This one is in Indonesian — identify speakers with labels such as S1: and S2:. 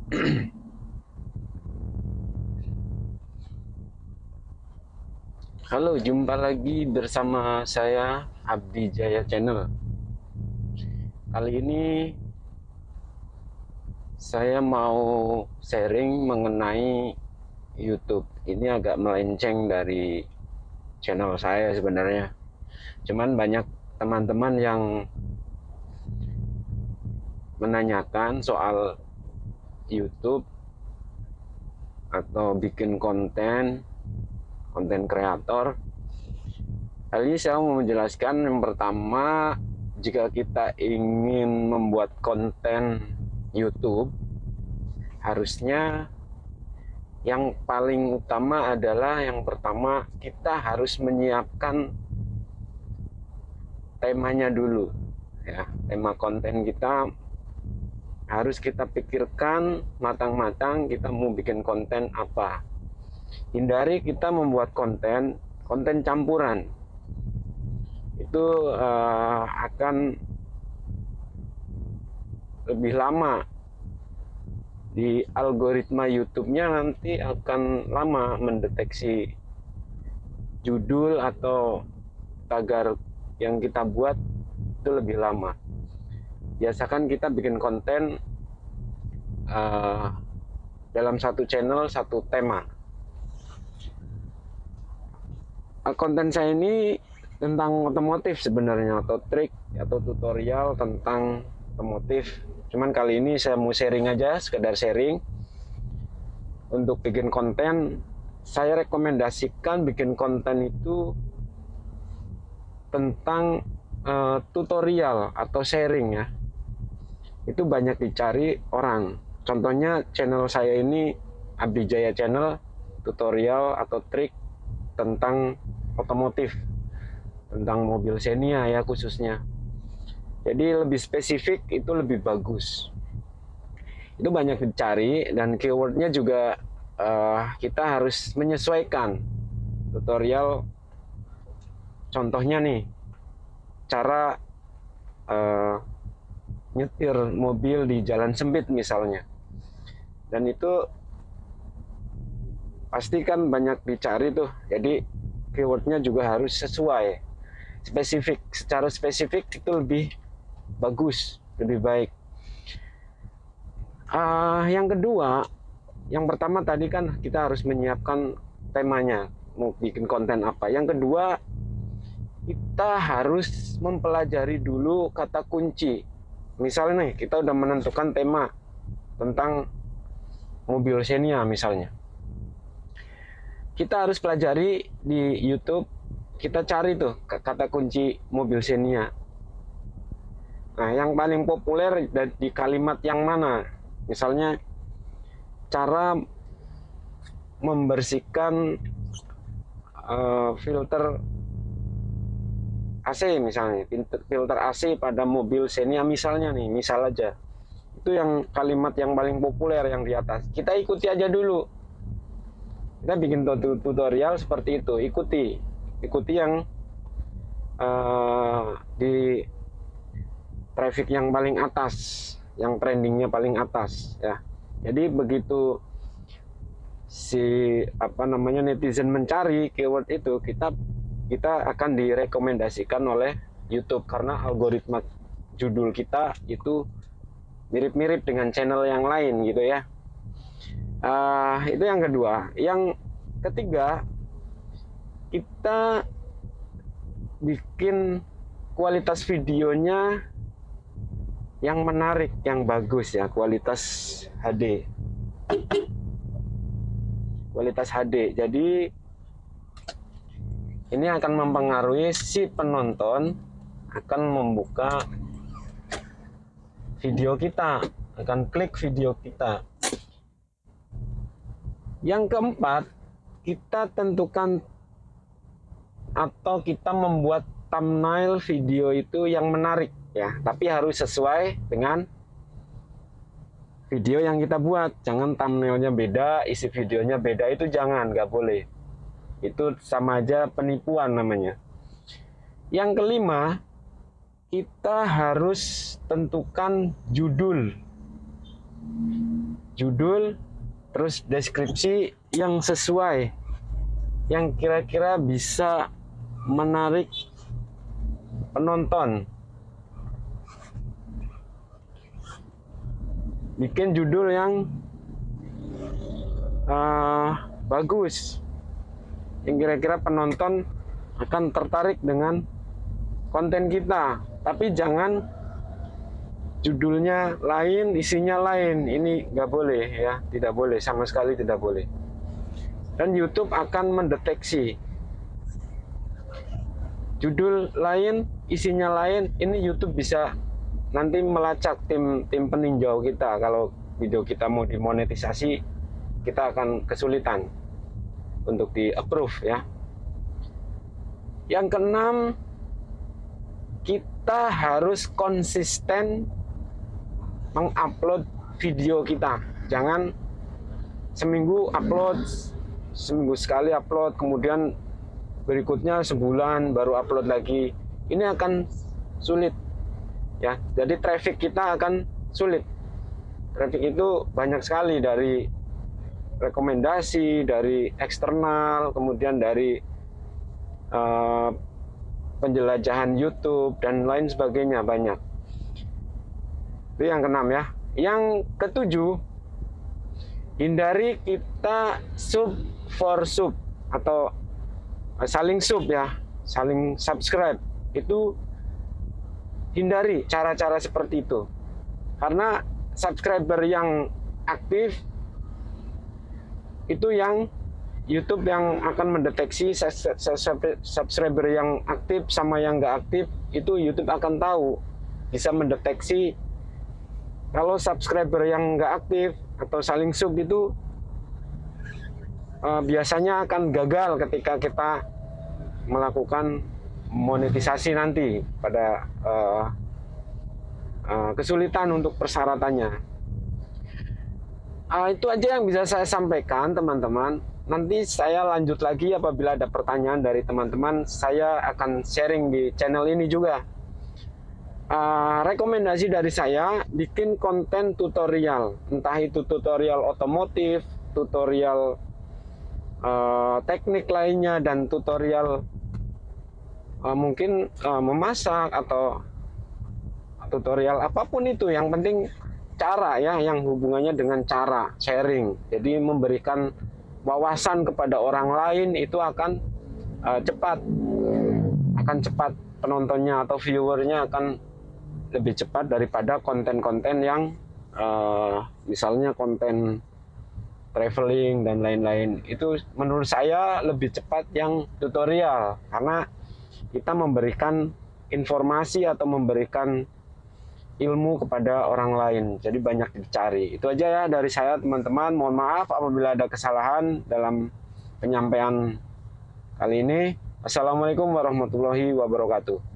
S1: Halo, jumpa lagi bersama saya Abdi Jaya Channel. Kali ini saya mau sharing mengenai YouTube. Ini agak melenceng dari channel saya sebenarnya. Cuman banyak teman-teman yang menanyakan soal YouTube atau bikin konten kreator. Kali ini saya mau menjelaskan yang pertama, jika kita ingin membuat konten YouTube, harusnya yang paling utama adalah yang pertama kita harus menyiapkan temanya dulu ya. Tema konten kita harus kita pikirkan matang-matang, kita mau bikin konten apa. Hindari kita membuat konten campuran. Itu akan lebih lama di algoritma YouTube-nya, nanti akan lama mendeteksi judul atau tagar yang kita buat, itu lebih lama. Biasakan kita bikin konten dalam satu channel, satu tema. Konten saya ini tentang otomotif sebenarnya, atau trik atau tutorial tentang otomotif. Cuman kali ini saya mau sharing aja, sekedar sharing. Untuk bikin konten, saya rekomendasikan bikin konten itu tentang tutorial atau sharing ya. Itu banyak dicari orang. Contohnya channel saya ini Abdi Jaya Channel, tutorial atau trik tentang otomotif, tentang mobil Xenia ya khususnya. Jadi lebih spesifik, itu lebih bagus. Itu banyak dicari, dan keywordnya juga kita harus menyesuaikan. Tutorial contohnya nih, cara nyetir mobil di jalan sempit misalnya, dan itu pasti kan banyak dicari tuh. Jadi keywordnya juga harus sesuai, spesifik. Secara spesifik itu lebih bagus, lebih baik. Yang kedua, yang pertama tadi kan kita harus menyiapkan temanya, mau bikin konten apa. Yang kedua, kita harus mempelajari dulu kata kunci. Misalnya nih, kita udah menentukan tema tentang mobil Xenia misalnya. Kita harus pelajari di YouTube, kita cari tuh kata kunci mobil Xenia. Nah, yang paling populer di kalimat yang mana? Misalnya, cara membersihkan filter AC misalnya, filter AC pada mobil Xenia misalnya nih, misal aja. Itu yang kalimat yang paling populer yang di atas. Kita ikuti aja dulu. Kita bikin tutorial seperti itu, ikuti yang di traffic yang paling atas, yang trendingnya paling atas ya. Jadi begitu netizen mencari keyword itu, kita akan direkomendasikan oleh YouTube, karena algoritma judul kita itu mirip-mirip dengan channel yang lain gitu ya. Itu yang kedua. Yang ketiga, kita bikin kualitas videonya yang menarik, yang bagus ya, kualitas HD. Jadi ini akan mempengaruhi si penonton akan membuka video kita, akan klik video kita. Yang keempat, kita tentukan atau kita membuat thumbnail video itu yang menarik ya, tapi harus sesuai dengan video yang kita buat. Jangan thumbnailnya beda, isi videonya beda, itu jangan, nggak boleh. Itu sama aja penipuan namanya. Yang kelima, kita harus tentukan judul. judul, terus deskripsi yang sesuai, yang kira-kira bisa menarik penonton. Bikin judul yang bagus, yang kira-kira penonton akan tertarik dengan konten kita. Tapi jangan judulnya lain, isinya lain. Ini nggak boleh ya, tidak boleh, sama sekali tidak boleh. Dan YouTube akan mendeteksi judul lain, isinya lain. Ini YouTube bisa nanti melacak tim peninjau kita. Kalau video kita mau dimonetisasi, kita akan kesulitan untuk di approve ya. Yang keenam, kita harus konsisten mengupload video kita. Jangan seminggu upload, seminggu sekali upload, kemudian berikutnya sebulan baru upload lagi. Ini akan sulit ya. Jadi traffic kita akan sulit. Traffic itu banyak sekali dari rekomendasi, dari eksternal, kemudian dari penjelajahan YouTube dan lain sebagainya, banyak. Itu yang keenam ya. Yang ketujuh, hindari kita sub for sub atau saling sub ya, saling subscribe. Itu hindari cara-cara seperti itu. Karena subscriber yang aktif itu yang YouTube yang akan mendeteksi. Subscriber yang aktif sama yang nggak aktif itu YouTube akan tahu, bisa mendeteksi. Kalau subscriber yang nggak aktif atau saling sub itu biasanya akan gagal ketika kita melakukan monetisasi nanti, pada kesulitan untuk persyaratannya. Itu aja yang bisa saya sampaikan teman-teman. Nanti saya lanjut lagi apabila ada pertanyaan dari teman-teman. Saya akan sharing di channel ini juga. Rekomendasi dari saya, bikin konten tutorial, entah itu tutorial otomotif, tutorial teknik lainnya, dan tutorial mungkin memasak atau tutorial apapun itu. Yang penting cara ya, yang hubungannya dengan cara sharing. Jadi memberikan wawasan kepada orang lain itu akan cepat penontonnya atau viewernya akan lebih cepat daripada konten-konten yang misalnya konten traveling dan lain-lain. Itu menurut saya lebih cepat yang tutorial, karena kita memberikan informasi atau memberikan ilmu kepada orang lain, jadi banyak dicari. Itu aja ya dari saya teman-teman. Mohon maaf apabila ada kesalahan dalam penyampaian kali ini. Assalamualaikum warahmatullahi wabarakatuh.